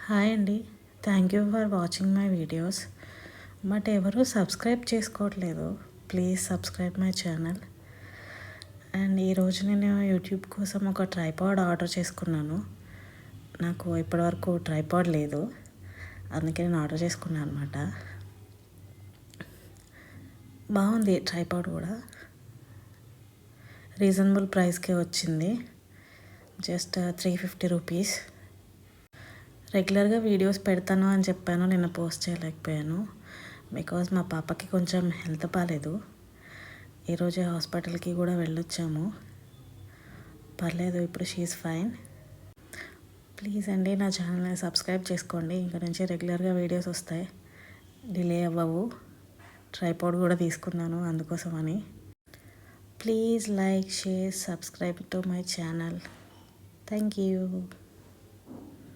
Hi అండి. Thank you for watching my videos. But ఎవరు subscribe చేసుకోవట్లేదు. Please subscribe my channel. And ఈరోజు నేను యూట్యూబ్ కోసం ఒక ట్రైపాడ్ ఆర్డర్ చేసుకున్నాను. నాకు ఇప్పటివరకు ట్రైపాడ్ లేదు, అందుకే నేను ఆర్డర్ చేసుకున్నాను అనమాట. బాగుంది ట్రైపాడ్ కూడా, రీజనబుల్ ప్రైస్కే వచ్చింది. Just 350 rupees. రెగ్యులర్గా వీడియోస్ పెడతాను అని చెప్పాను, నిన్న పోస్ట్ చేయలేకపోయాను బికాజ్ మా పాపకి కొంచెం హెల్త్ బాగాలేదు. ఈరోజే హాస్పిటల్కి కూడా వెళ్ళొచ్చాము. పర్లేదు, ఇప్పుడు షీఈస్ ఫైన్. ప్లీజ్ అండి, నా ఛానల్ని సబ్స్క్రైబ్ చేసుకోండి. ఇంకా నుంచి రెగ్యులర్గా వీడియోస్ వస్తాయి, డిలే అవ్వవు. ట్రైపాడ్ కూడా తీసుకున్నాను అందుకోసమని. Please like, share, subscribe to my channel. Thank you.